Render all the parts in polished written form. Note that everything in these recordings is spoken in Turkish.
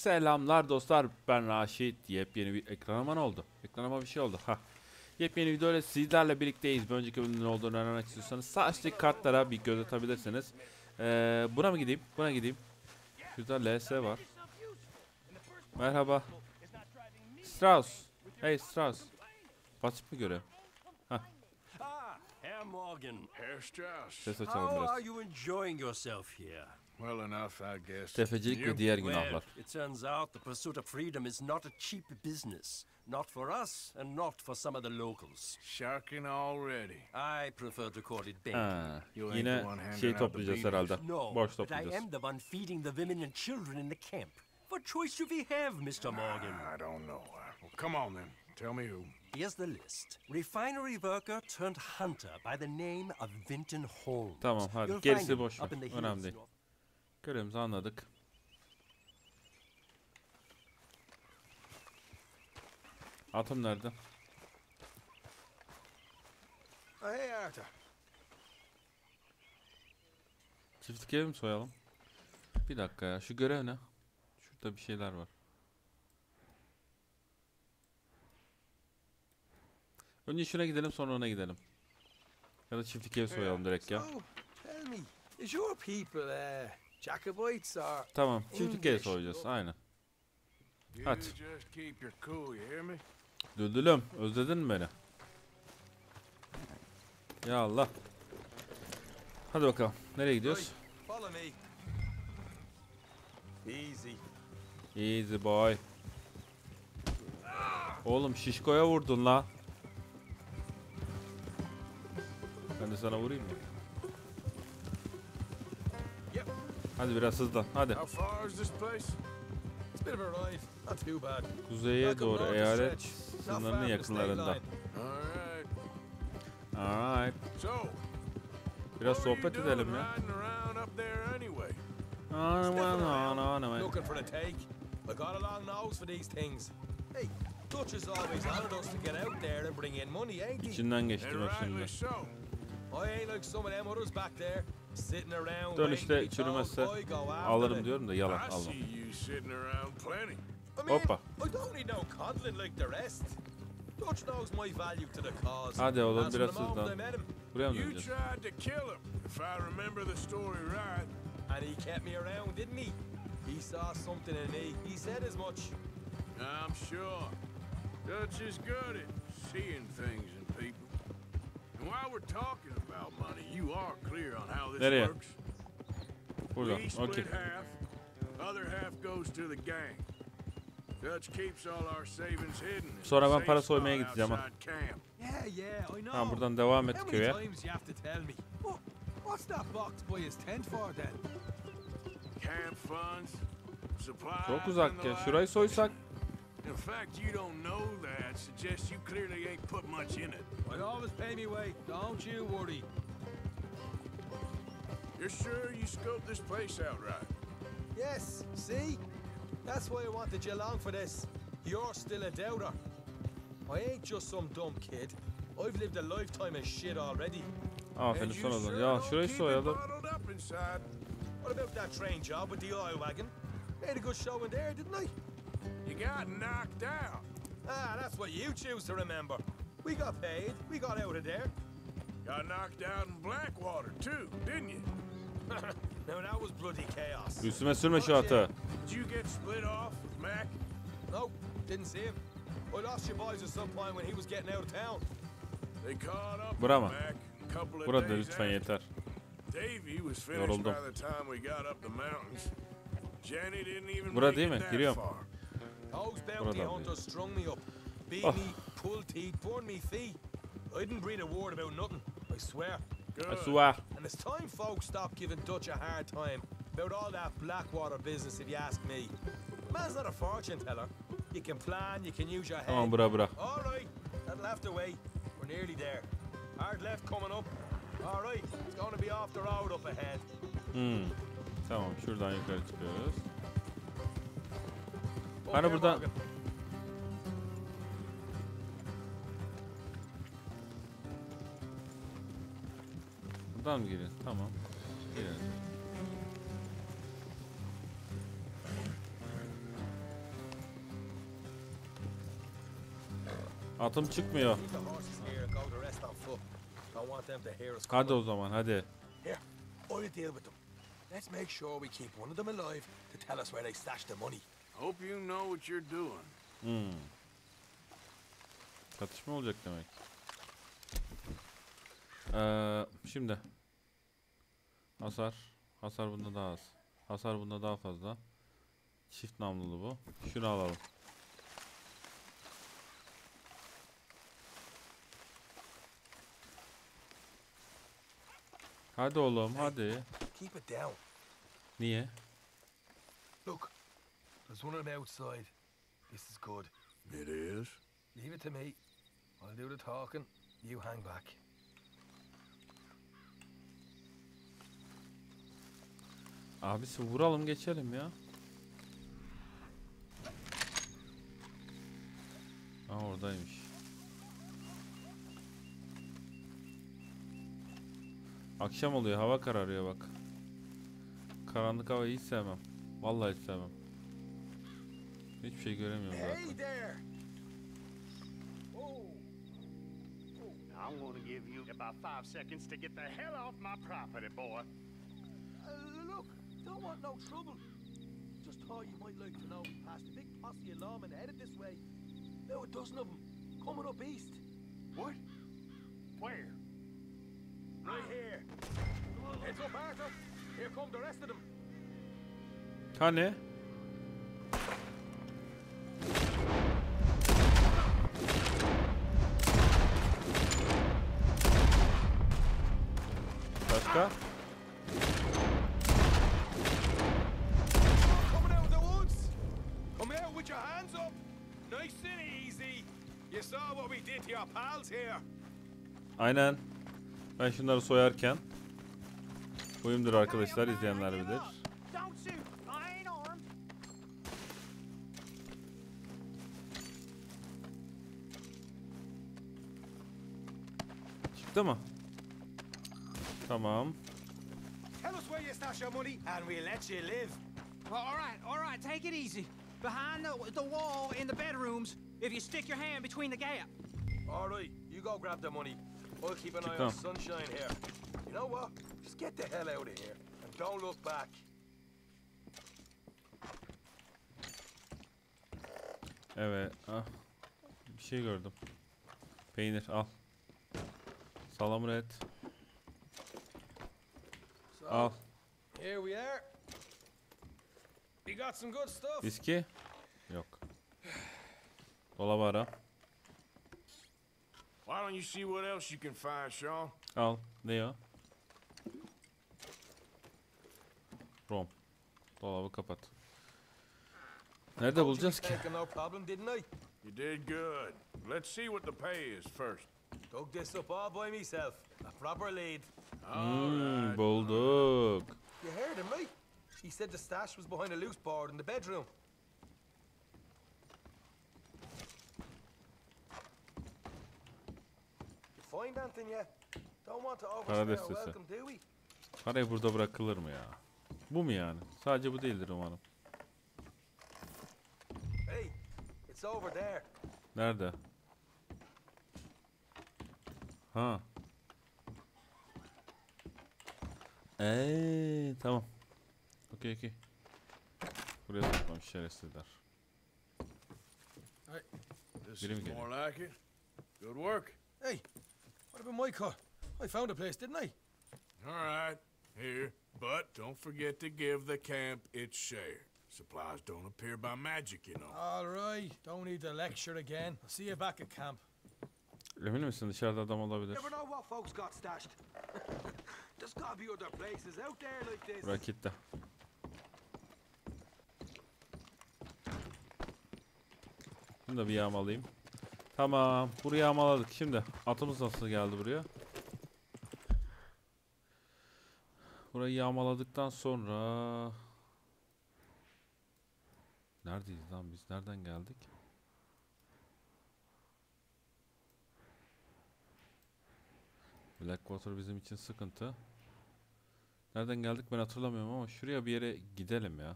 Selamlar dostlar, ben Raşit. Yepyeni bir ekranıma oldu. Ekranıma bir şey oldu. Yepyeni videoyla sizlerle birlikteyiz. Bir önceki bölümün olduğunu öğrenmek istiyorsanız sağ üstteki kartlara bir göz atabilirsiniz. Buna mı gideyim? Buna gideyim. Şurada LS var. Merhaba. Strauss. Hey Strauss. Basit mi görev? Herr Morgan. Herr Strauss. Ses açalım How biraz. are you enjoying yourself here? Well enough, I guess. Tefecilik ve diğer günahlar. Well, it turns out the pursuit of freedom is not a cheap business. Not for us and not for some of the locals. Shocking already. I prefer to call it banking. Yine şey toplayacağız herhalde. No, Borç but I toplayacağız. am the one feeding the women and children in the camp. What choice do we have, Mr. Morgan? I don't know. Well, come on then. Tell me who. Here's the list. Refinery worker turned hunter by the name of Vinton Holmes. Tamam hadi You'll gerisi find him boş ver. up in the hills Önemli değil. north. Görevimizi anladık. Atım nerede? Hey, Arthur. Çiftlik evi mi soyalım? Bir dakika ya, şu görev ne? Şurada bir şeyler var. Önce şuna gidelim, sonra ona gidelim. Ya da çiftlik evi soyalım direkt ya. So, tell me, is your people Jacobites or Tamam, çiftlik evi soyacağız, aynen. You Hadi. just keep your cool, you hear me? Düldülüm, özledin mi beni? Ya Allah. Hadi bakalım, nereye gidiyoruz? follow me? Easy. Easy boy. Oğlum şişkoya vurdun la. Ben de sana vurayım mı? Yep. Hadi biraz hızlan, hadi. How far is this place? It's a bit of a ride. Not too bad. Kuzeye doğru eyalet sınırının yakınlarında. All right. Alright. So, Biraz what were you sohbet edelim doing ya. riding around up there anyway? Looking for the take. I got a long nose for these things. Hey, Dutch has always wanted us to get out there and bring in money, ain't he? İçinden And geçtim hep şimdi. rightly so. I ain't like some of them others back there, sitting around. Dönüşte waiting to be told, çürümezse I go after alırım them. diyorum da yalan I almam. see you sitting around plenty. I mean, Hoppa. I don't need no coddling like the rest. Dutch knows my value to the cause. Hadi oğlum, As biraz from the moment hızlan. I met him, Buraya mı You döneceğiz? tried to kill him, if I remember the story right. and he kept me around, didn't he? He saw something in me. He said as much. I'm sure. Dutch is good at seeing things in people. And while we're talking about money, you are clear on how this Nereye? works. Burada, We split okey. half, other half goes to the gang. Dutch keeps all our savings hidden. in Sonra a ben safe para soymaya spot gideceğim ha. outside camp. Yeah, I know. Ha buradan devam et How many köye. times you have to tell me? What's that box by his tent for then? Camp funds, supplies, Çok and uzak the ya. like. Şurayı soysak. In fact, you don't know that suggests you clearly ain't put much in it. I always pay me way. Don't you worry. You're sure you scoped this place out right? Yes, see? That's why I wanted you along for this. You're still a doubter. I ain't just some dumb kid. I've lived a lifetime of shit already. Aferin And you sana da. sure Ya don't şurayı keep it soyalım. bottled up inside. What about that train job with the oil wagon? Made a good show in there, didn't I? You got knocked out. Ah, that's what you choose to remember. We got paid. We got out of there. Got knocked out in Blackwater too, didn't you? Now that was bloody chaos. Üstüme sürme şu atı. Did you get split off with Mac? No, didn't see him. I lost your boys at some point when he was getting out of town. They caught up Bura with mı? Mac a couple of Burada days lütfen after. yeter. Davey was finished Yoruldum. by the time we got up the mountains. Jenny didn't even Bura make değil it mi? that Giriyorum. far. Those bounty Buradan hunters strung me up, beat Oh. me, pulled teeth, burned me feet. I didn't breathe a word about nothing, I swear. I Good. swear. And it's time folks stop giving Dutch a hard time about all that Blackwater business, if you ask me. Man's not a fortune teller. You can plan, you can use your head. Tamam bura. All right, that'll have to wait. We're nearly there. Hard left coming up. All right, it's going to be off the road up ahead. Tamam, şuradan yukarı çıkıyoruz. Up Hani there, buradan... Morgan. Buradan mı girelim? Tamam. Girelim. Atım çıkmıyor. Leave the horses here and go the rest on foot. Don't want them to hear us Hadi coming. o zaman hadi. Here, I'll deal with them. Let's make sure we keep one of them alive to tell us where they stashed the money. Hope you know what you're doing. Çatışma olacak demek. Şimdi. Hasar. Hasar bunda daha az. Hasar bunda daha fazla. Çift namlulu bu. Şunu alalım. Hadi oğlum hadi. Keep it down. Niye? Look, there's one of them outside. This is good. It is? Leave it to me. I'll do the talking. You hang back. Abisi vuralım geçelim ya. Aa oradaymış. Akşam oluyor, hava kararıyor bak. Karanlık havayı hiç sevmem. Vallahi hiç sevmem. Hiçbir şey göremiyorum Hey zaten. there! I'm gonna give you about 5 seconds to get the hell off my property, boy. Look, don't want no trouble. Just thought you might like to know we passed a big posse of lawmen headed this way. About a dozen of them coming up east. What? Where? Right here. Heads up, Arthur. Here come the rest of them. Hani? Başka? Coming out of the woods. Come out with your hands up. Nice and easy. You saw what we did to your pals here. Aynen. Ben şunları soyarken. Oyundur arkadaşlar, izleyenler bilir. Don't shoot. I ain't armed. Çıktı mı? Tamam. Tell us where you stash your money and we'll let you live. Well, all right, take it easy. Behind the wall in the bedrooms, if you stick your hand between the gap. All right, you go grab the money. I'll keep an eye on sunshine here. You know what? Just get the hell out of here and don't look back. Evet. Ah. Bir şey gördüm. Peynir al. Salamur et. So, Al. here we are. You got some good stuff. Viski? Yok. Dolabı ara. Why don't you see what else you can find, Sean? Al. Ne o? Rom. Dolabı kapat. Nerede bulacağız ki? Taking no problem, didn't I? You did good. Let's see what the pay is first. Dug this up all by myself. A proper lead. Bulduk. You heard him, right? He said the stash was behind a loose board in the bedroom. You find anything yet? Don't want to overstay our destesi. welcome, do we? Parayı burada bırakılır mı ya? Bu mu yani? Sadece bu değildir umarım. Hey, it's over there. Nerede? Ha. Tamam. Okey. Buraya tutmamış şerefsizler. This Biri mi is geliyor? more like it. Good work. Hey, what about my car? I found a place, didn't I? All right, here. But don't forget to give the camp its share. Supplies don't appear by magic, you know. All right, don't need to lecture again. I'll see you back at camp. Emin misin dışarıda adam olabilir? Never know what folks got stashed. There's gotta be other places out there like this. Bırak gitti. Bunu da bir yağmalayayım. Tamam. Burayı yağmaladık. Şimdi atımız nasıl geldi buraya? Burayı yağmaladıktan sonra... Neredeyiz lan biz? Nereden geldik? Blackwater bizim için sıkıntı. Nereden geldik ben hatırlamıyorum ama şuraya bir yere gidelim ya.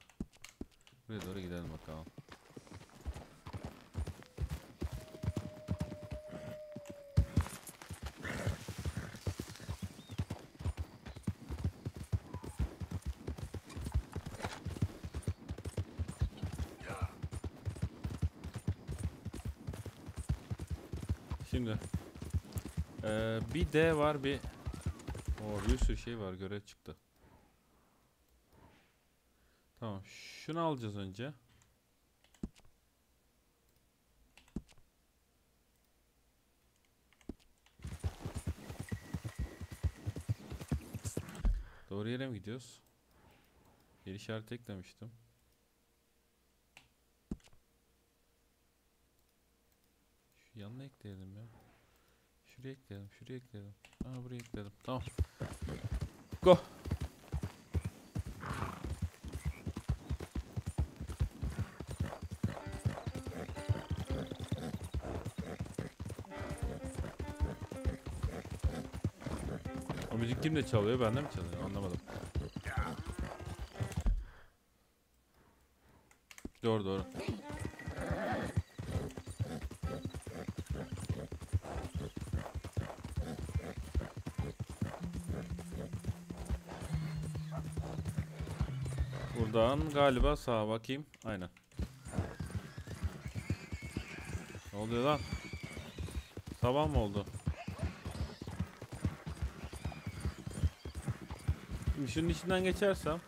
Buraya doğru gidelim bakalım. Şimdi bir D var, bir bir sürü şey var, görev çıktı. Tamam, şunu alacağız önce. Doğru yere mi gidiyoruz? Yer işareti eklemiştim. Şu yanına ekleyelim ya. Şuraya ekleyelim, şuraya ekleyelim. Aa, buraya ekledim. Tamam. Go. O müzik kimde çalıyor? Bende mi çalıyor? Anlamadım. Doğru doğru. Buradan galiba sağa bakayım. Aynen. Ne oluyor lan? Sabah mı oldu? Şimdi şunun içinden geçersem.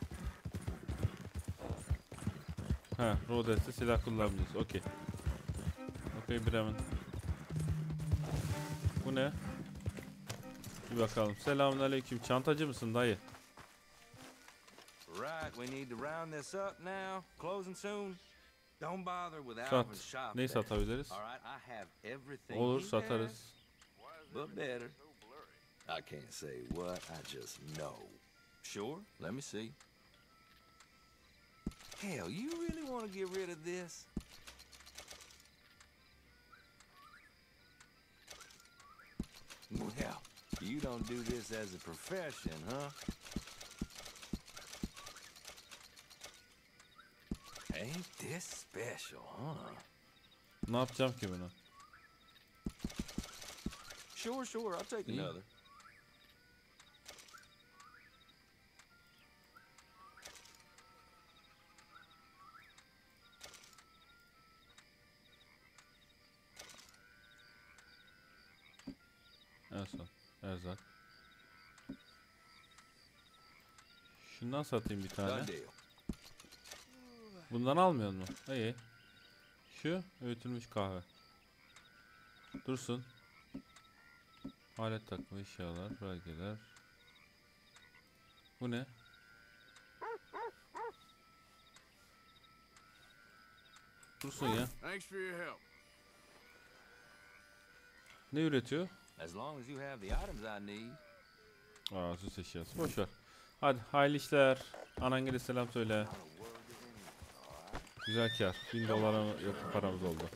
Ha, Rodes'te silah kullanmayacağız. Okey. Okey, Bremen. Bu ne? Bir bakalım. Selamünaleyküm. Çantacı mısın dayı? Right, we need to round this up now. Closing soon. Don't bother with Sat. Alvin's shop. Neyi there. satabiliriz? All right, I have everything Olur, he satarız. has, but better. I can't say what, I just know. Sure, let me see. Hell, you really want to get rid of this? Well, you don't do this as a profession, huh? Ain't this special, huh? Ne yapacağım ki bunu? Sure, I'll take İyi. another. En son. Erzak. Şundan satayım bir tane. Done deal. Bundan almıyor mu? İyi. Şu öğütülmüş kahve. Dursun. Alet takma eşyalar, belgeler. Bu ne? Dursun ya. Thanks for your help. Ne üretiyor? As long as you have the items I need. Aa, süs eşyası. Boş ver. Hadi hayırlı işler. Anangile selam söyle. Güzel kar. 1000 dolara yakın paramız oldu.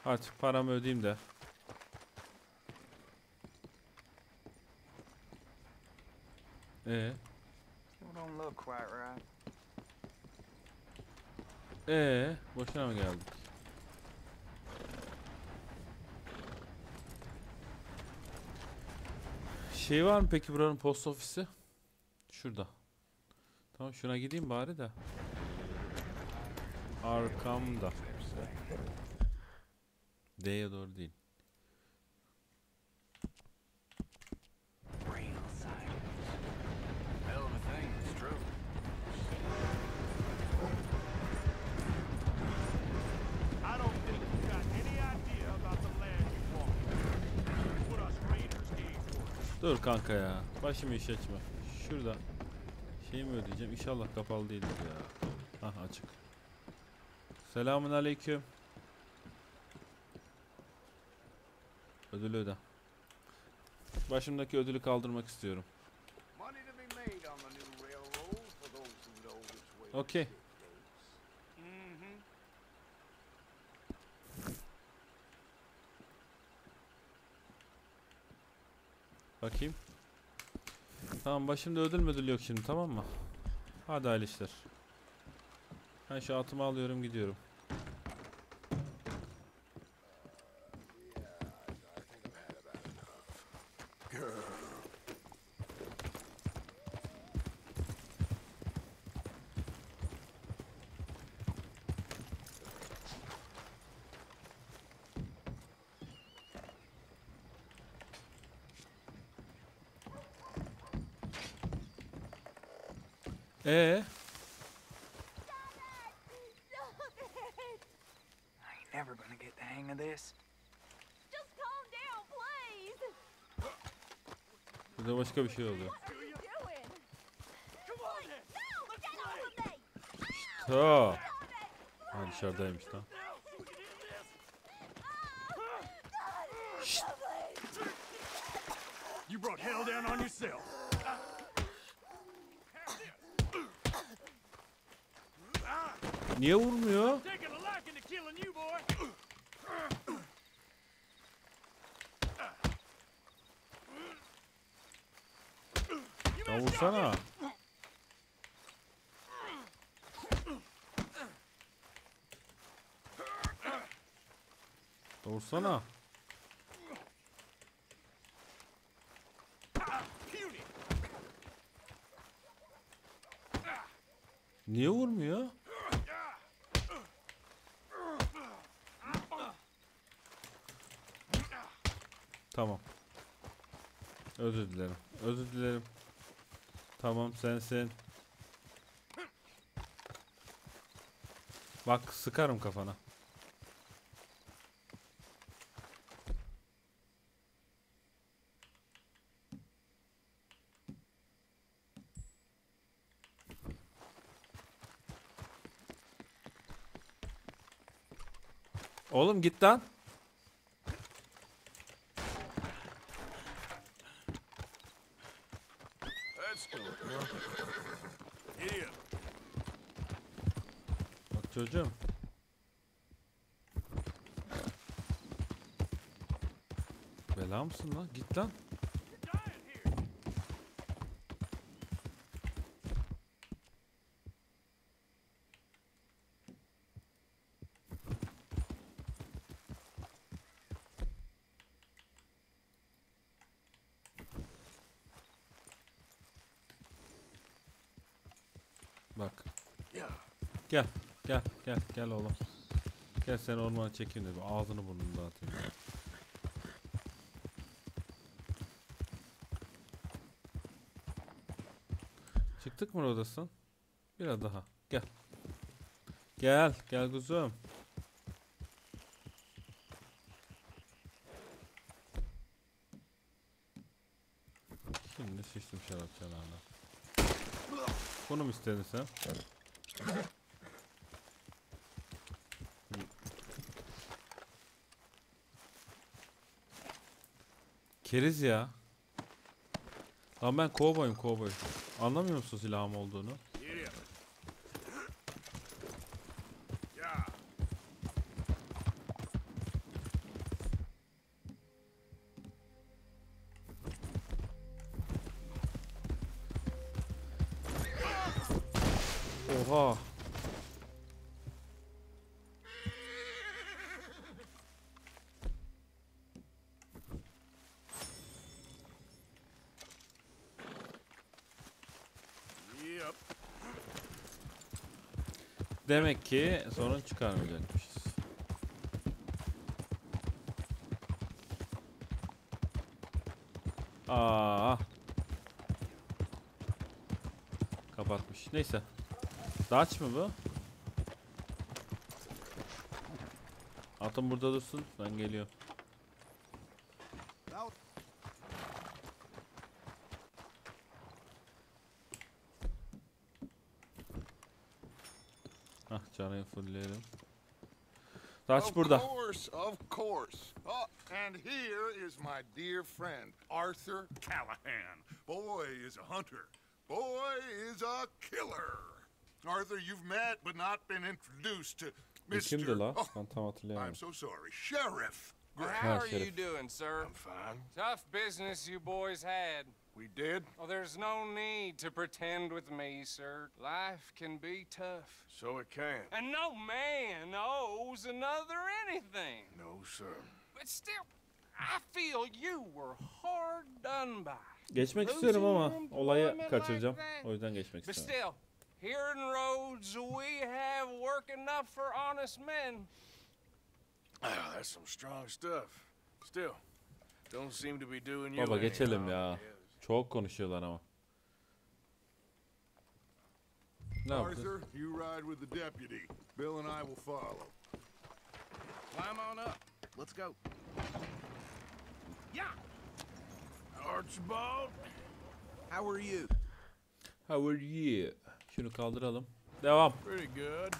Hadi paramı ödeyeyim de. Don't look quite right. Boşuna mı geldik? Şey var mı peki buranın post ofisi? Şurada. Tamam, şuna gideyim bari de. Arkamda. D'ye doğru değil. Hell of a thing, it's true. I don't think you got any idea about the land you walk. What us raiders gave for. Dur kanka ya. Başımı iş açma. Şurada. Şey mi ödeyeceğim? İnşallah kapalı değildir ya. Hah, açık. Selamun aleyküm. Ödülü öde. Başımdaki ödülü kaldırmak istiyorum. Money to be made on the new railroad for those who know which way. Okey. Bakayım. Tamam, başımda ödül müdül yok şimdi, tamam mı? Hadi hayırlı işler. Ben şu atımı alıyorum gidiyorum. I ain't never gonna get the hang of this. Just calm down, please. Bir de başka bir şey oluyor. What are you doing? Come on, no, get off of me. Ta. Ha dışarıdaymış lan. You brought hell down on yourself. Niye vurmuyor? Taking a liking to killing you, boy. Ya vursana. Vursana. Niye vurmuyor? Tamam. Özür dilerim. Özür dilerim. Tamam sensin. Bak sıkarım kafana. Oğlum git lan. Let's go, girl. Giddy up. Bak çocuğum. Bela mısın lan? Git lan. Bak. Gel. Gel. Gel. Gel oğlum. Gel seni ormana çekeyim de ağzını burnunu dağıtayım. Çıktık mı odasın? Biraz daha. Gel. Gel. Gel kuzum. Şimdi sıçtım şarap çanağına. Bunu mu istedin sen? Keriz ya. Lan ben kovboyum kovboy. Anlamıyor musun silahım olduğunu? Giddy up. Yeah. Oha. Yep. Demek ki sorun çıkarmayacakmışız. Aa. Kapatmış. Neyse. Daç mı bu? Atım burada dursun. Ben geliyorum. Ah canı fullleyelim. Daç burada. Of course. Oh, and here is my dear friend, Arthur Callahan. Boy is a hunter. Boy is a killer. Arthur, you've met but not been introduced to Mr. Kimdi la? Oh, Ben tam hatırlayamadım. I'm so sorry. Sheriff. Well, Grant. how are Sheriff. you doing, sir? I'm fine. Tough business you boys had. We did? Oh, there's no need to pretend with me, sir. Life can be tough. So it can. And no man owes another anything. No, sir. But still, I feel you were hard done by. Geçmek istiyorum ama olayı kaçıracağım. O yüzden geçmek But istiyorum. still, here in Rhodes, we have work enough for honest men. Ah, that's some strong stuff. Still, don't seem to be doing you Baba any geçelim harm. ya. Çok konuşuyorlar ama. Ne yapacağız? Arthur, you ride with the deputy. Bill and I will follow. Climb on up. Let's go. Yeah. Archibald. How are you? How are you? Şunu kaldıralım. Devam. Pretty good.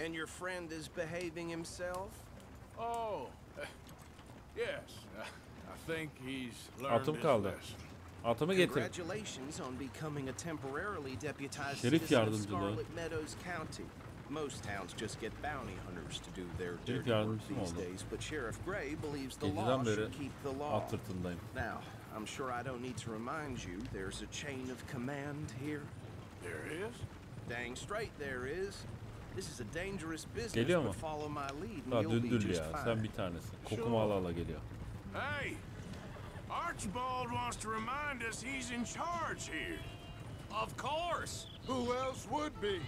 And your friend is behaving himself? Oh, yes. I think he's learned Atım his kaldı. lesson. Atımı getir. Congratulations on becoming a temporarily deputized Şerif citizen of yardımcılığı. Scarlet Meadows County. Most towns just get bounty hunters to do their Şerif dirty work yardımcısı mı these oldu? days, but Sheriff Gray believes the Geceden law beri should keep the law. at sırtındayım. Now, I'm sure I don't need to remind you there's a chain of command here. There is? Dang straight there is. This is a dangerous business, Geliyor mu? but follow my lead and Daha you'll be dündül just ya. fine. Sen bir tanesi. Kokumu ala ala geliyor. Hey, Archibald wants to remind us he's in charge here. Of course. Who else would be?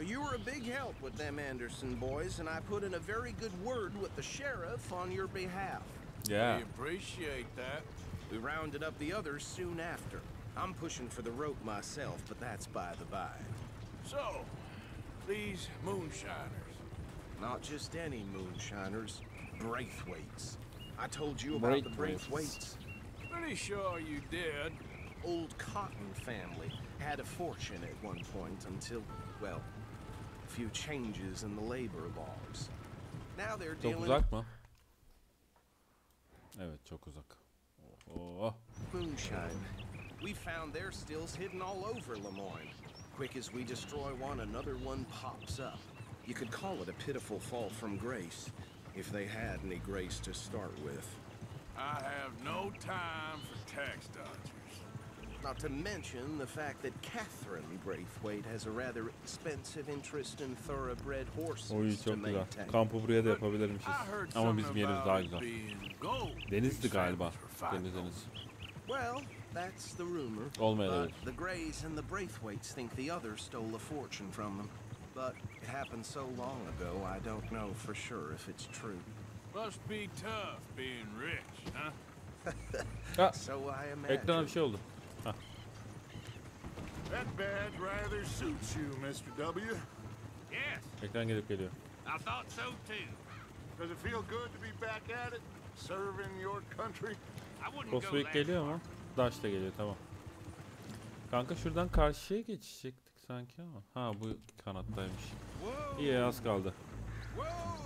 You were a big help with them Anderson boys, and I put in a very good word with the sheriff on your behalf. Yeah. We appreciate that. We rounded up the others soon after. I'm pushing for the rope myself, but that's by the by. So, these moonshiners. Not just any moonshiners, Braithwaites. I told you about the Braithwaites. Pretty sure you did. Old Cotton family had a fortune at one point until, well, a few changes in the labor laws. Now they're Çok dealing uzak mı? Evet, çok uzak. Oh. moonshine. We found their stills hidden all over Lemoyne. Quick as we destroy one, another one pops up. You could call it a pitiful fall from grace, if they had any grace to start with. I have no time for tax dodgers. Not to mention the fact that Catherine Braithwaite has a rather expensive interest in thoroughbred horses Oy to çok güzel. maintain. Kampı buraya da yapabilirmişiz. I heard Ama something bizim yerimiz about daha it güzel. being gold. Denizdi galiba. These were fine Deniz. Well, that's the rumor. Olmayabilir. But the Greys and the Braithwaites think the others stole a fortune from them. But it happened so long ago, I don't know for sure if it's true. Must be tough being rich, huh? Ha, So I imagine. ekrana bir şey oldu. Ha. That badge rather suits you, Mr. W. Yes, Ekran gelip geliyor. I thought so too. Does it feel good to be back at it, serving your country? I wouldn't go Crossway that geliyor mu? Dash da geliyor, tamam. Kanka şuradan karşıya geçecektik sanki ama. Ha, bu kanattaymış. İyi, az kaldı. Whoa!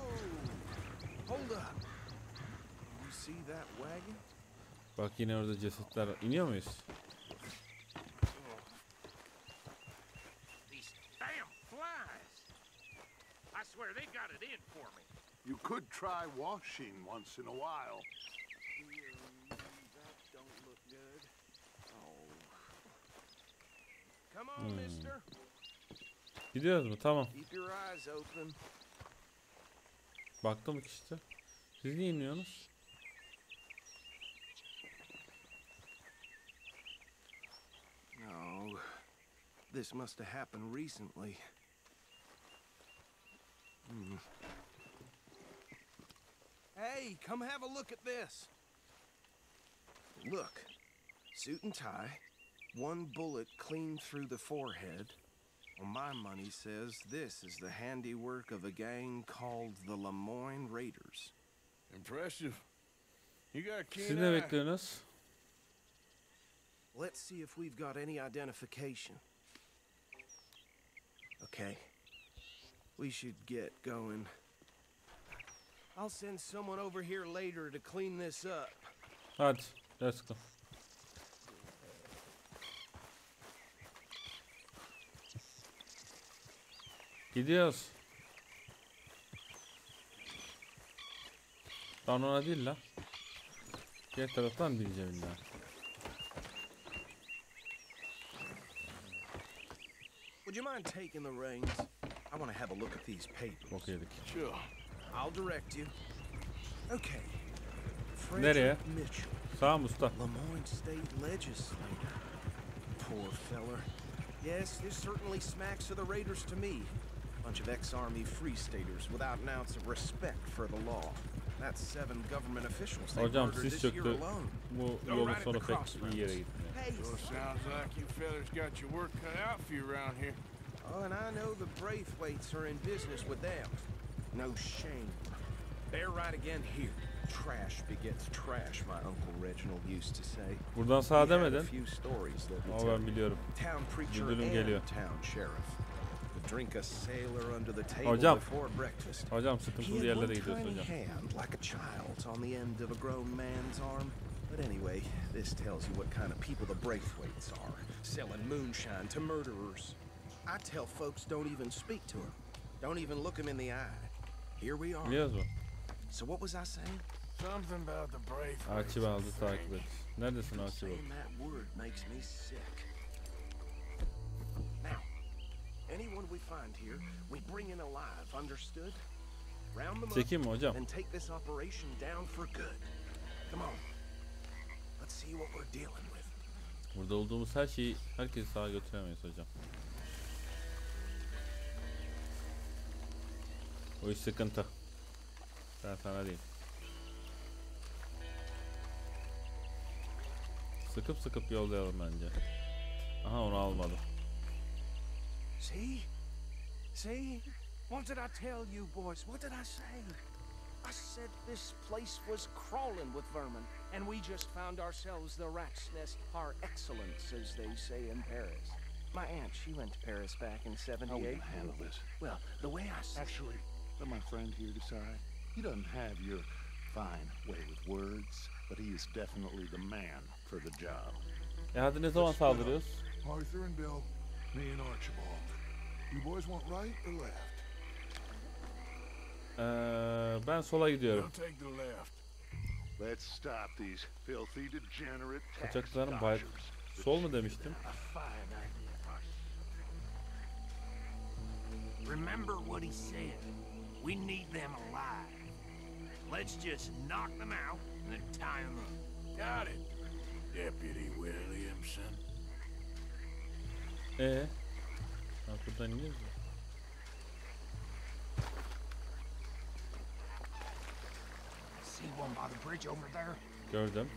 Hold up. You see that wagon? Bak yine orada cesetler. İniyor muyuz? These damn flies. I swear they got it in for me. You could try washing once in a while. That don't look good. Oh. Come on, mister. Gidiyoruz mu? Tamam. Keep your eyes open. Baktım işte. Siz niye iniyorsunuz? No. This must have happened recently. Hey, come have a look at this. Look. Suit and tie. One bullet clean through the forehead. Well, my money says this is the handiwork of a gang called the Lemoyne Raiders. Impressive. You got a Siz keen ne eye. bekliyorsunuz? Let's see if we've got any identification. Okay. We should get going. I'll send someone over here later to clean this up. Hadi. Let's go. Gidiyoruz. Lan ona değil lan. Diğer taraftan bineceğim illa. would you mind taking the reins? I want to have a look at these papers. Bok yedik. Sure. I'll direct you. Okay. Nereye? Frederick Mitchell, Sağ mı usta? Lemoyne State Legislator. Poor feller. Yes, this certainly smacks of the Raiders to me. Bunch of ex-army free staters without an ounce of respect for the law. That's 7 government officials they Hocam murdered sis this year çöktü. alone. Bu yolun sonu pek iyi yere gitmiyor. Hey, Sure sounds like you fellas got your work cut out for you around here. oh, and I know the Braithwaites are in business with them. No shame. They're right again here. Trash begets trash, my Uncle Reginald used to say. Buradan sağ He had a demedin. few stories that Ama would ben tell. biliyorum. Town preacher Müdürüm and geliyor. town sheriff would drink a sailor under the table Hocam. before breakfast. Hocam He sıkıntılı had yerlere one gidiyoruz tiny hocam. hand like a child's on the end of a grown man's arm. But anyway, this tells you what kind of people the Braithwaites are, selling moonshine to murderers. I tell folks don't even speak to them. Don't even look them in the eye. Here we are. Biliyoruz mu? So what was I saying? Something about the Braithwaites. Archibald'ı takip et. Neredesin Archibald? Saying that word makes me sick. Now, anyone we find here, we bring in alive, understood? Round them up, Çekeyim mi hocam? and take this operation down for good. Come on. Let's see what we're dealing with. Burada olduğumuz her şeyi herkesi sağa götüremeyiz hocam. O iş sıkıntı. Ben sana diyeyim. Sıkıp sıkıp yollayalım bence. Aha onu almadım. See? See? What did I tell you, boys? What did I say? I said this place was crawling with vermin, and we just found ourselves the rat's nest par excellence, as they say in Paris. My aunt, she went to Paris back in '78. How are we gonna handle this? Well, the way I see Actually, let my friend here decide. He doesn't have your fine way with words, but he is definitely the man for the job. Hadi ne zaman saldırıyoruz? Arthur and Bill, me and Archibald. You boys want right or left? Ben sola gidiyorum. We'll take the left. Let's stop these filthy, degenerate tax Kaçakçıların bay... dodgers. Sol mu demiştim? A fine idea. Remember what he said. We need them alive. Let's just knock them out and then tie them up. Got it, Deputy Williamson. Ha, buradan iniyoruz mu? See one by the bridge over there? Gördüm.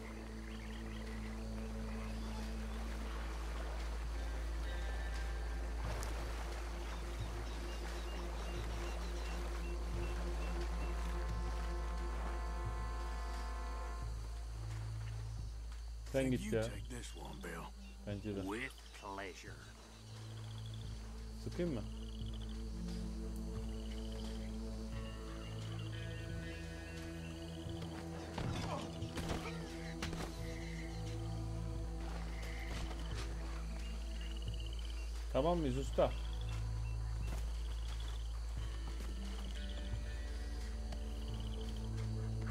Sen Think git you ya. take this one, Bill. Bence de. With pleasure. Sıkayım mı? Tamam mıyız usta?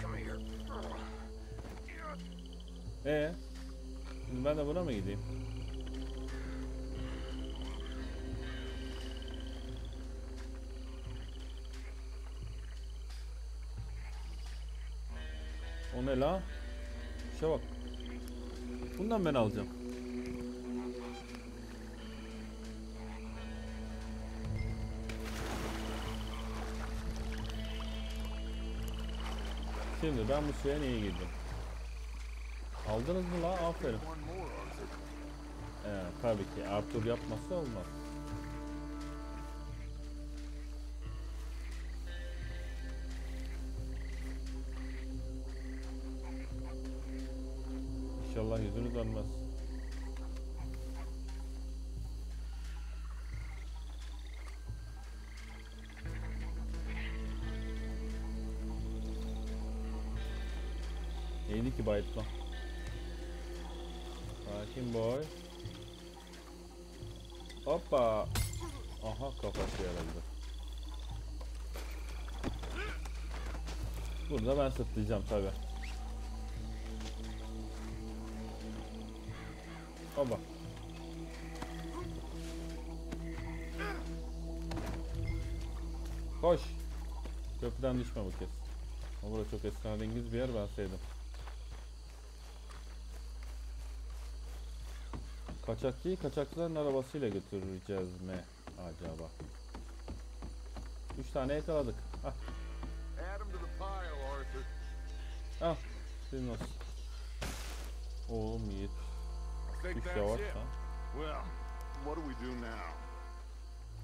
Come here. Şimdi ben de buna mı gideyim? O ne la? İşe bak. Bundan ben alacağım. Şimdi ben bu suya niye girdim? Aldınız mı la? Aferin. One more, Arthur. Tabii ki. Arthur yapmazsa olmaz. İnşallah yüzünü dönmez. Neydi ki bayıtma? Sakin boy. Hoppa. Aha kafası yarıldı. Burada ben sırtlayacağım tabi. Hoppa. Koş. Köprüden düşme bu kez. Ama burası çok esrarengiz bir yer, ben sevdim. Kaçakçıyı kaçakçıların arabasıyla götüreceğiz mi acaba? 3 tane yakaladık. Ah. Ah. Senin olsun. Oğlum Yiğit. Düş yavaş lan. Well, what do we do now?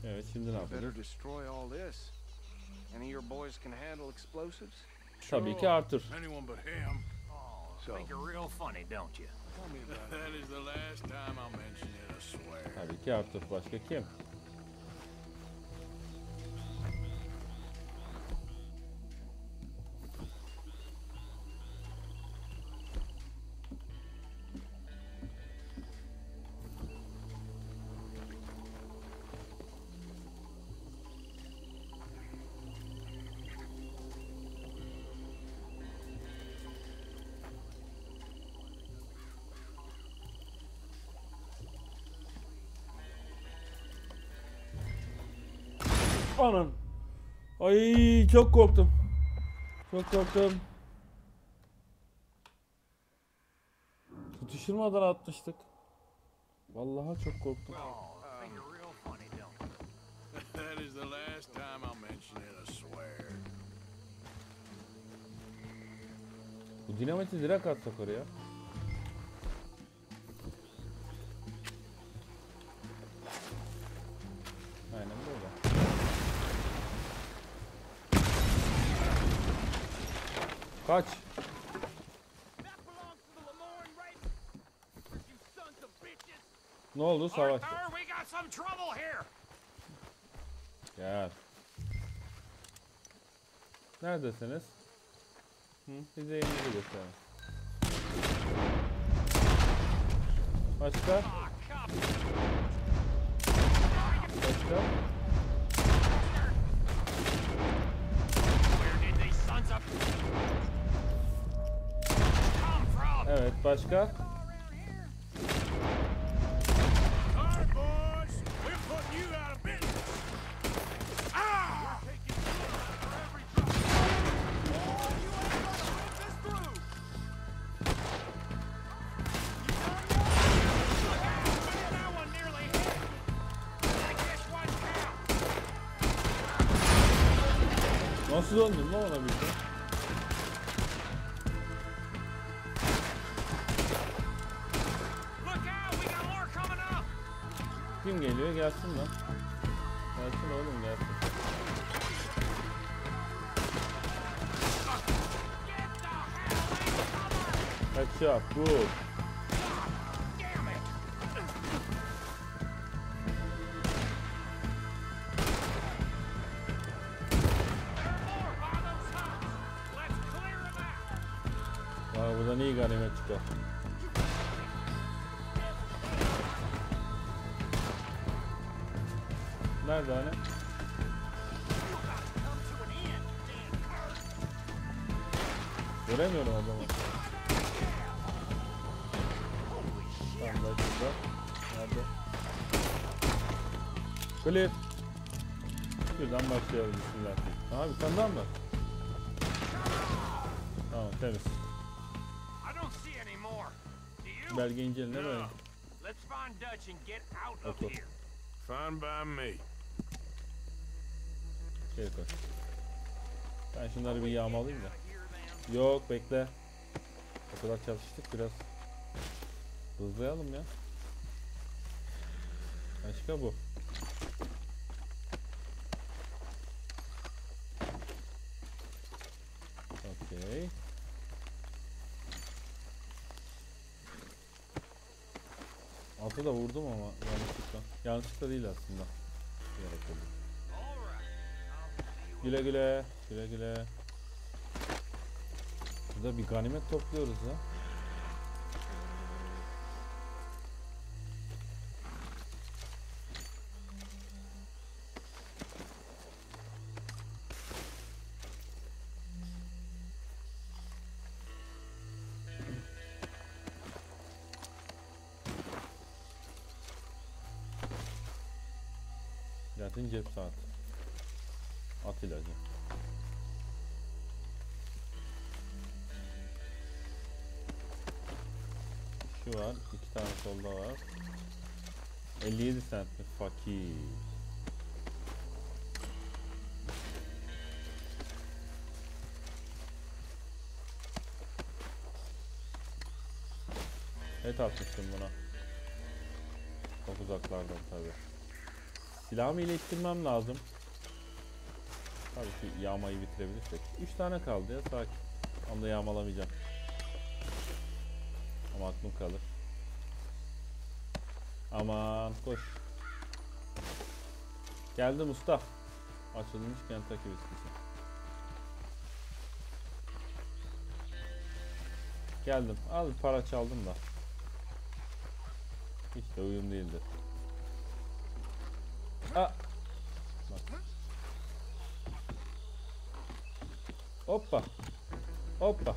Evet, şimdi ne yapacağız? Better destroy all this. Any of your boys can handle explosives? Tabii ki Arthur. Anyone but him. So. Think you're real funny, don't you? That is the last time I'll mention it, I swear. Tabii ki Arthur. Başka kim? Anan. Ay çok korktum. Çok korktum. Tutuşturmadan atmıştık. Vallahi çok korktum. Think you're real funny, don't you? That is the last time I'll mention it, I swear. Bu dinamiti direkt atsak oraya. Aynen böyle. Kaç. Ne oldu savaş? Arthur, we got some trouble here. Gel. Neredesiniz? Hı, bize yerinizi gösterin. Başka? Başka? Where did these sons of come from? Evet, başka? All right, boys, we're putting you out of business. Ah! We're taking blood for every drop. Oh, you ain't gonna win this through. That one nearly hit. I guess one count. Nasıl döndün lan ona bir şey? Look out, we got more coming up. Kim geliyor? Gelsin lan. Gelsin oğlum, gelsin. Kaçak bu. Damn it. Aa, buradan iyi ganimet çıkar. Nerede hani? Göremiyorum adamı. Tam da şurada. Nerede? Cliff. Şuradan başlayalım bismillah. Aha, bir tane daha mı var? Tamam, temiz. I don't see any more. Do you? Belge inceline böyle. Let's find Dutch and get out of Otur. here. Fine by me. Şey koy. Ben şunları bir yağmalayayım da. Yok, bekle. O kadar çalıştık, biraz hızlayalım ya. Başka bu. Okey. Altı da vurdum ama yanlışlıkla. Yanlışlıkla değil aslında. Gerek oldu. Güle güle. Güle güle. Burada bir ganimet topluyoruz ya. Zaten cep saat. At ilacı. Şu var. 2 tane solda var. 57 cent mi? Fakir. Et atmıştım buna. Çok uzaklardan tabi. Silahımı iyileştirmem lazım. Tabii ki yağmayı bitirebilirsek. 3 tane kaldı ya, sakin. Onu da yağmalamayacağım. Ama aklım kalır. Aman koş. Geldim usta. Açılmış Kentucky viskisi. Geldim. Az para çaldım da. Hiç de uyum değildir. Bak. Hoppa. Hoppa.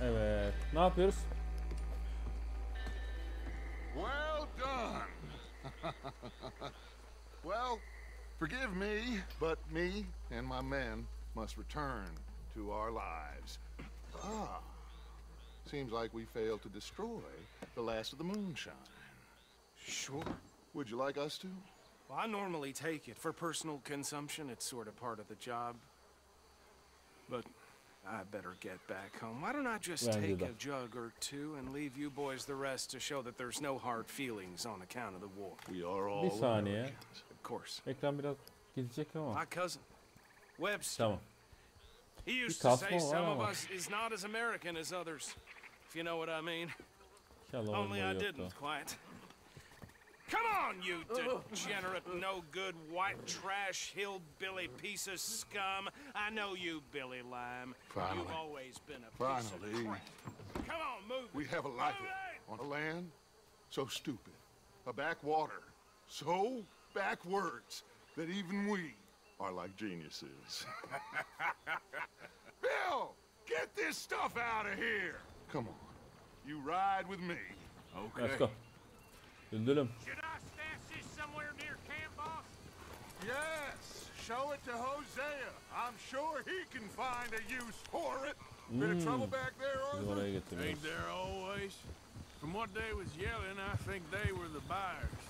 Evet. Ne yapıyoruz? Well done. Well, forgive me, but me and my men must return to our lives. Ah. Seems like we failed to destroy the last of the moonshine. Sure. Would you like us to? Well, I normally take it for personal consumption. It's sort of part of the job. But I better get back home. Why don't I just take a jug or two and leave you boys the rest to show that there's no hard feelings on account of the war? We are all Bir saniye. Of course. Ekran biraz gidecek ama. My cousin, Webster. Tamam. He used to say some of us is not as American as others, if you know what I mean. Only I didn't quite. Come on, you degenerate, no-good, white trash, hillbilly piece of scum. I know you, Billy Lime. Finally. You've always been a piece of crap. Come on, move. We have a life on a land so stupid, a backwater so backwards that even we are like geniuses. Bill, get this stuff out of here. Come on, you ride with me. Okay. Let's go. Güldürüm. Should I stash this somewhere near camp, boss? Yes, show it to Hosea. I'm sure he can find a use for it. Bit of trouble back there, Bizi oraya Arthur? getiriyoruz. Ain't there always? From what they was yelling, I think they were the buyers.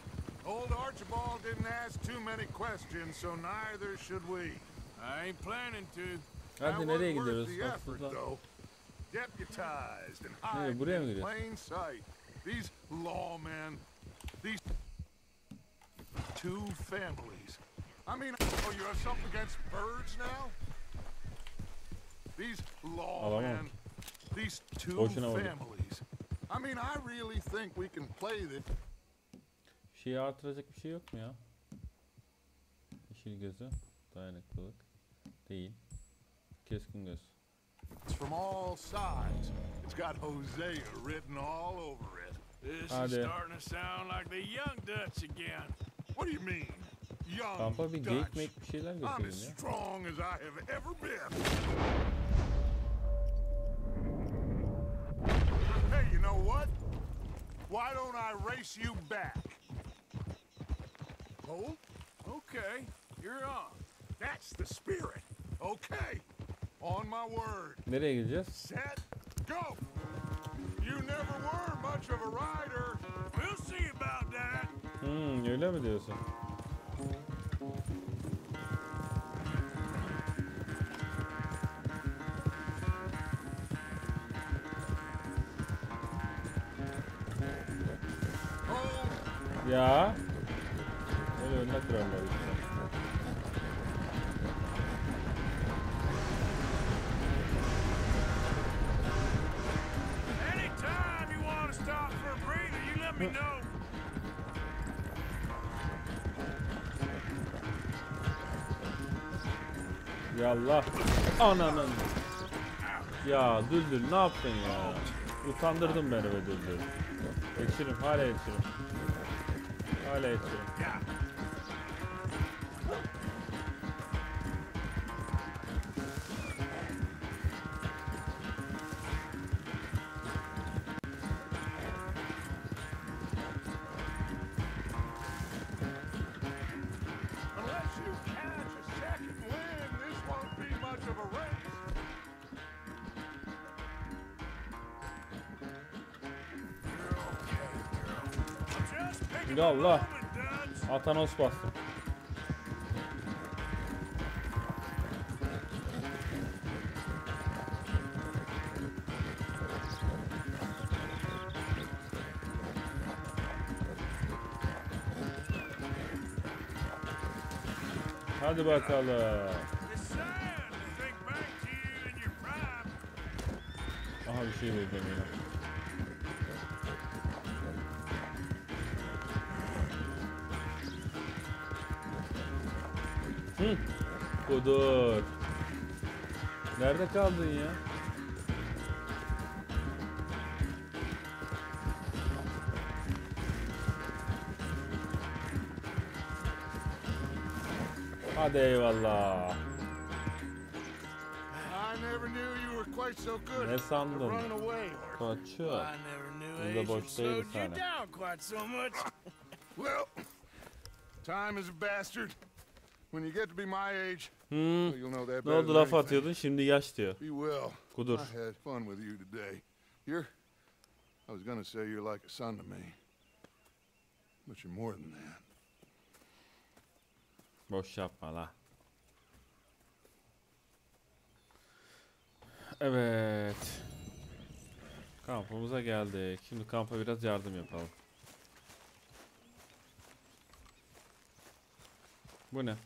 Old Archibald didn't ask too many questions, so neither should we. I ain't planning to. Hadi nereye gidiyoruz? The effort, Aslında. though. Deputized and Nereye? hiding Buraya mı in gidiyoruz? plain sight. These lawmen, these two families. I mean, oh, you have something against birds now? These lawmen, these two Boşuna vurdum. families. I mean, I really think we can play this. Şeyi artıracak bir şey yok mu ya? Yeşil gözü, dayanıklılık değil. Keskin göz. It's from all sides. It's got Hosea written all over it. This is Hadi. starting to sound like the young Dutch again. What do you mean, young Kampa bir Dutch? geyik mek bir şeyler I'm götürün as ya. strong as I have ever been. Hey, you know what? Why don't I race you back? Hold? Okay, you're on. That's the spirit. Okay. On my word. Nereye gideceğiz? Set, go. You never were much of a rider. We'll see about that. Öyle mi diyorsun? Oh, Ya. Öyle önüne kırarlar işte. Anytime you want to stop for a breather, you let me know. Yallah. Ananın. Ya Düldül ne yaptın ya? Utandırdın beni be Düldül. Yetişirim, hala yetişirim. Hala yetişirim. unless Ya Allah. Atanos bastım. Hadi bakalım. Aha bir şey buldum yine. Budur. Nerede kaldın ya? Hadi eyvallah. Ne sandın? Kaçıyor. Burada boş değil bir tane. Well, time is a bastard. When you get to be my age, you'll know that Ne oldu, laf atıyordun şimdi yaş diyor. Be well. Kudur. I had fun with you today. I was gonna say you're like a son to me. But you're more than that. Boş yapma la. Evet. Kampımıza geldik. Şimdi kampa biraz yardım yapalım. Bu ne?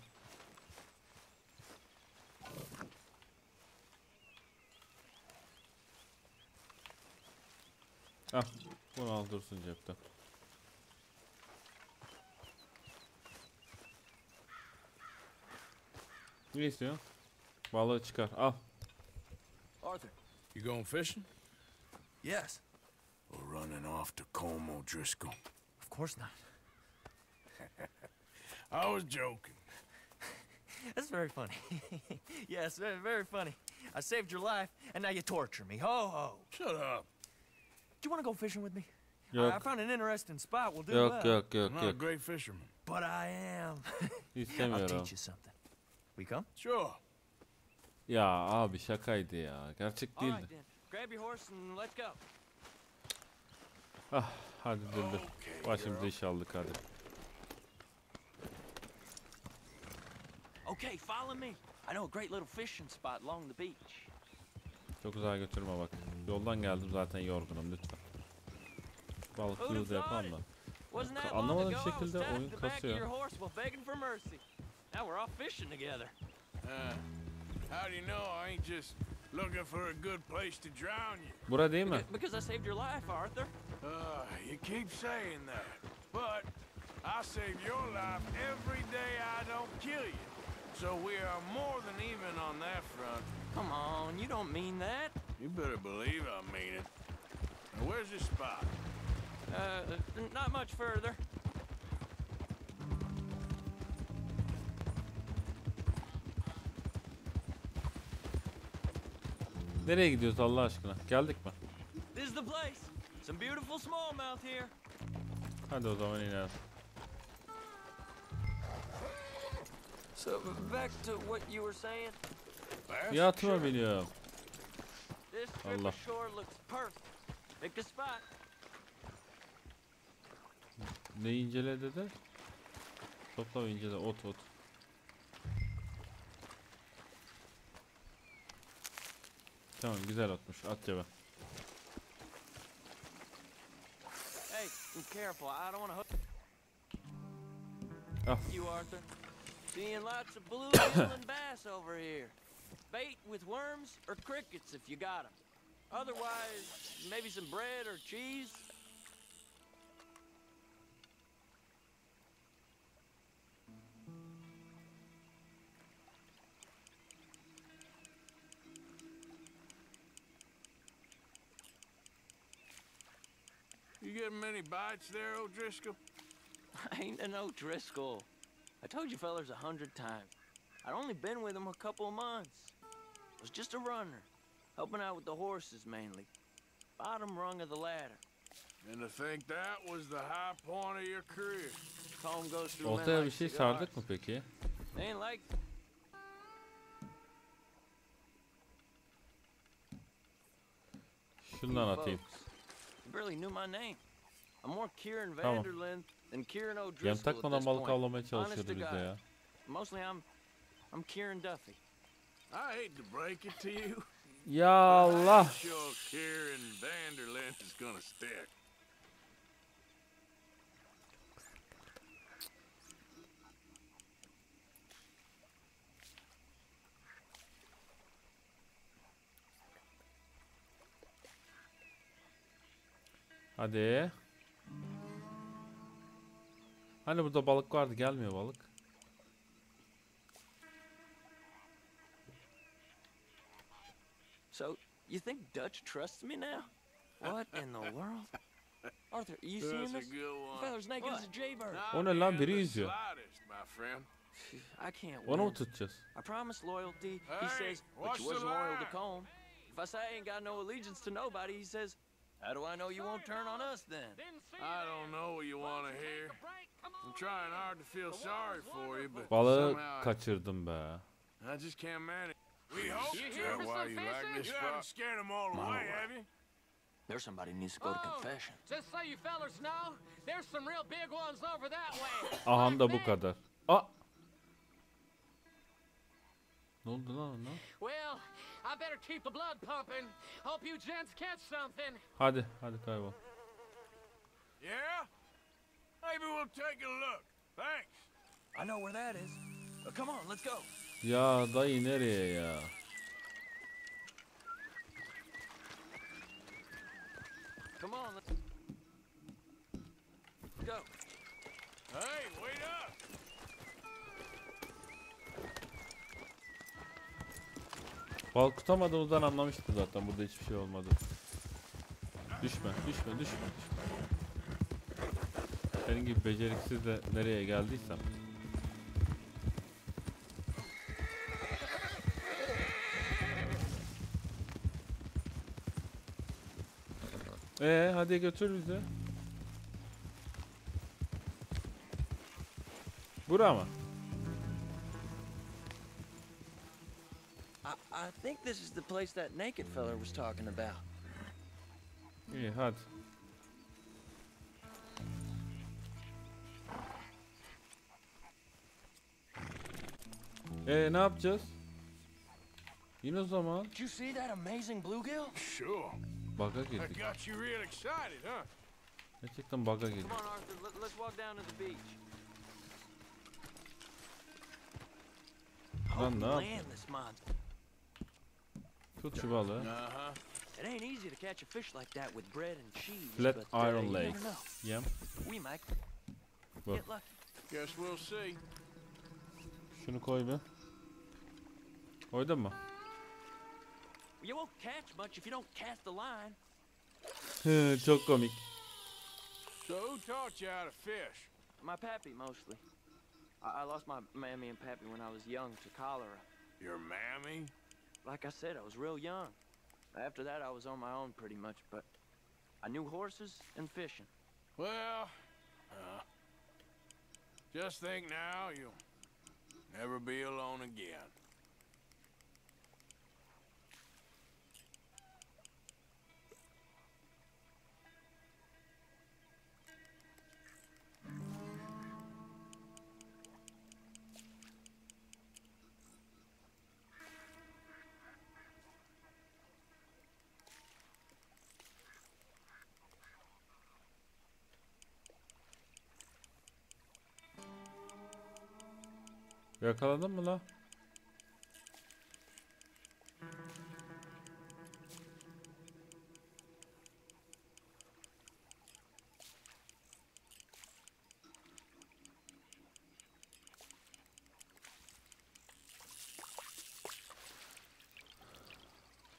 Ah, bunu al dursun cepte. Ne istiyorsun? Balığı çıkar. Al. Arthur, you going fishing? Yes. Or running off to Colm O'Driscoll? Of course not. I was joking. That's very funny. Yes, very, very funny. I saved your life, and now you torture me. Ho ho. Shut up. Do you want to go fishing with me? Yok. I found an interesting spot. We'll do Yok well. yok I'm not a yok. great fisherman. But I am. I'll İstemiyorum. teach you something. We come? Sure. Ya abi şakaydı ya. Gerçek All right değildi. then. Grab your horse and let's go. Ah, hadi dur. Başımıza iş aldık hadi. Okay, follow me. I know a great little fishing spot along the beach. Çok uzağa götürme bak. Yoldan geldim zaten yorgunum lütfen. Balıkçılığı da yapalım da. Anlamadım bir şekilde oyun kasıyor. Now we're off fishing together. How do you know I ain't just looking for a good place to drown you? Bura değil mi? Because I saved your life, Arthur. You keep saying that, but I save your life every day I don't kill you. So we are more than even on that front. Come on, you don't mean that. You better believe I mean it. Now, where's this spot? Not much further. Nereye gidiyoruz Allah aşkına? Geldik mi? This is the place. Some beautiful smallmouth here. Hadi o zaman inelim. So back to what you were saying. Yatıma biniyorum. This strip Allah. of shore looks perfect. Pick a spot. Ne incele dedi? Topla ve incele. Ot. Tamam güzel atmış. At cebe. Hey, be careful. I don't want to hook Ah. you, Arthur. Seeing lots of bluegill and bass over here. Bait with worms or crickets if you got them. Otherwise, maybe some bread or cheese. You getting many bites there, O'Driscoll? I ain't an O'Driscoll. I told you fellers 100 times. I'd only been with him a couple of months. I was just a runner, helping out with the horses mainly. Bottom rung of the ladder. And to think that was the high point of your career. Home goes through men Ortaya bir like şey cigars. sardık mı peki? Ain't like Şundan atayım. folks. You barely knew my name. I'm more Kieran Tamam. Vanderlyn than Kieran Yem O'Driscoll at takmadan this balık point. avlamaya Honest çalışıyoruz to biz de God. ya. Mostly I'm Kieran Duffy. I hate to break it to you. Ya Allah. Sure, Kieran Vanderlyn is gonna stick. Hadi. Hani burada balık vardı, gelmiyor balık. So, you think Dutch trusts me now? What in the world? Arthur, are you seeing That's this? a good one. The fella's naked as a jaybird. O ne lan, biri yüzüyor. Slightest, my friend. I can't Onu mu win. tutacağız? I promise loyalty. He Hey, says, but what's you the wasn't loyal to line? Colm. If I say I ain't got no allegiance to nobody, he says, how do I know you won't turn on us then? I don't know what you want to hear. I'm trying hard to feel sorry for you, but Balığı somehow kaçırdım be. I just can't manage. We hope You is here that for why some you like fishing? this You spot? haven't scared them all away, have you? There's somebody needs to go to confession. Just so you fellers know, there's some real big ones over that way. Aha da bu kadar. Aa! Ne oldu lan ona? Well, I better keep the blood pumping. Hope you gents catch something. Hadi, hadi kaybol. Yeah? Maybe we'll take a look. Thanks. I know where that is. Come on, let's go. Ya dayı nereye ya? Come on, let's go. Hey, wait up! Balık tutamadığımızdan anlamıştı zaten, burada hiçbir şey olmadı. Düşme, düşme, düşme, düşme. Senin gibi beceriksiz de nereye geldiysem. Hadi götür bizi. Bura mı? I think this is the place that naked fella was talking about. İyi hadi. Ne yapacağız? Yine o zaman. Did you see that amazing bluegill? Sure. Bug'a That girdik. got you real excited, huh? Gerçekten bug'a girdik. Come on, Arthur, let's walk down to the beach. Lan ne yap? Land this monster. Tut şu balığı. Uh-huh. It ain't easy to catch a fish like that with bread and cheese. Flat but, Iron you Lake. never know. Yem. We might Bak. get lucky. Guess we'll see. Şunu koy bir. Koydun mu? You won't catch much if you don't cast the line. Çok komik. So who taught you how to fish? My pappy, mostly. I lost my mammy and pappy when I was young to cholera. Your mammy? Like I said, I was real young. After that, I was on my own pretty much, but I knew horses and fishing. Well, just think now you'll never be alone again. Yakaladın mı la?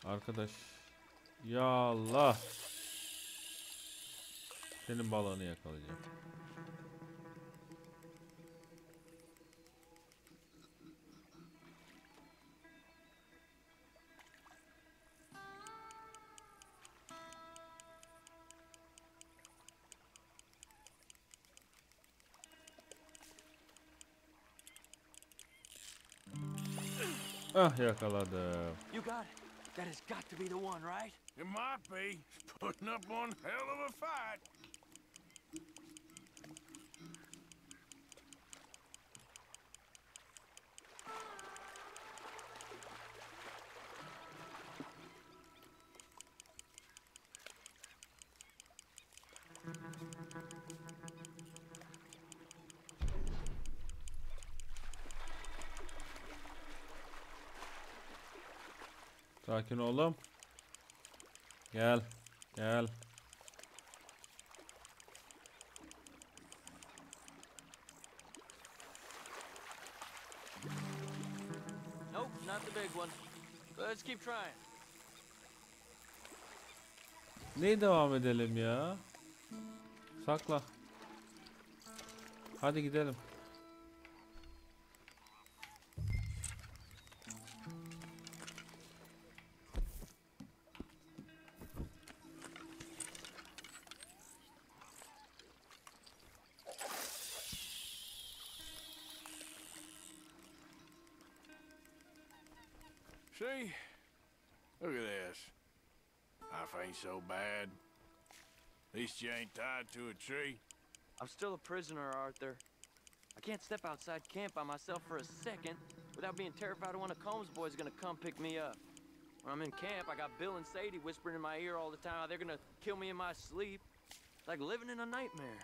Arkadaş. Ya Allah. Senin balığını yakalayacağım. Ah yakaladım. You got it. That has got to be the one, right? It might be. Putting up one hell of a fight. Sakin oğlum. Gel. Gel. Nope, not the big one. But let's keep trying. Neye devam edelim ya? Sakla. Hadi gidelim. See? Look at this. Life ain't so bad. At least you ain't tied to a tree. I'm still a prisoner, Arthur. I can't step outside camp by myself for a second without being terrified of one of Combs' boys gonna come pick me up. When I'm in camp, I got Bill and Sadie whispering in my ear all the time how they're gonna kill me in my sleep. It's like living in a nightmare.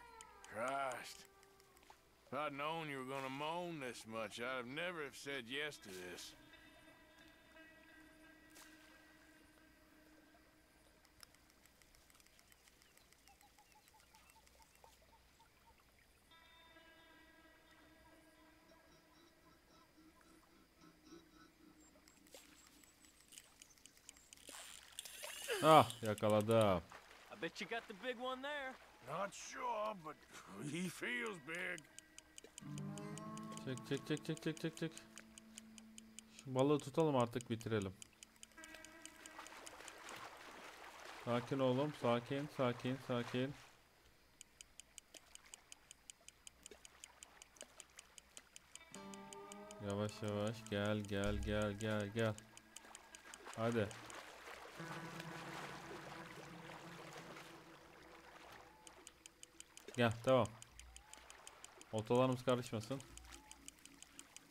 Christ. If I'd known you were gonna moan this much, I'd have never have said yes to this. Ah, yakaladım. I bet you got the big one there. Not sure, but he feels big. Çek. Şu balığı tutalım artık, bitirelim. Sakin oğlum, sakin. Yavaş, gel. Hadi. Gel, devam. Otolarımız karışmasın.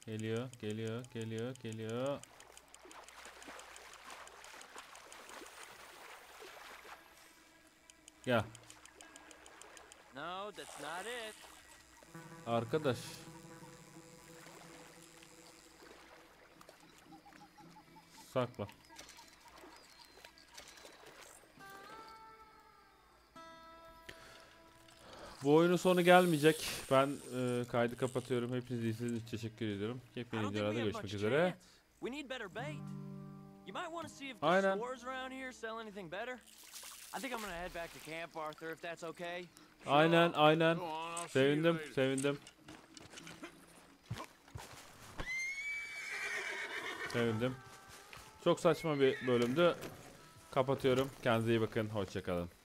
Geliyor. Gel. No, that's not it. Arkadaş. Sakla. Bu oyunun sonu gelmeyecek. Ben kaydı kapatıyorum. Hepinize izlediğiniz için teşekkür ediyorum. Yepyeni videolarda görüşmek üzere. Aynen. Aynen. Sevindim. Çok saçma bir bölümdü. Kapatıyorum. Kendinize iyi bakın. Hoşça kalın.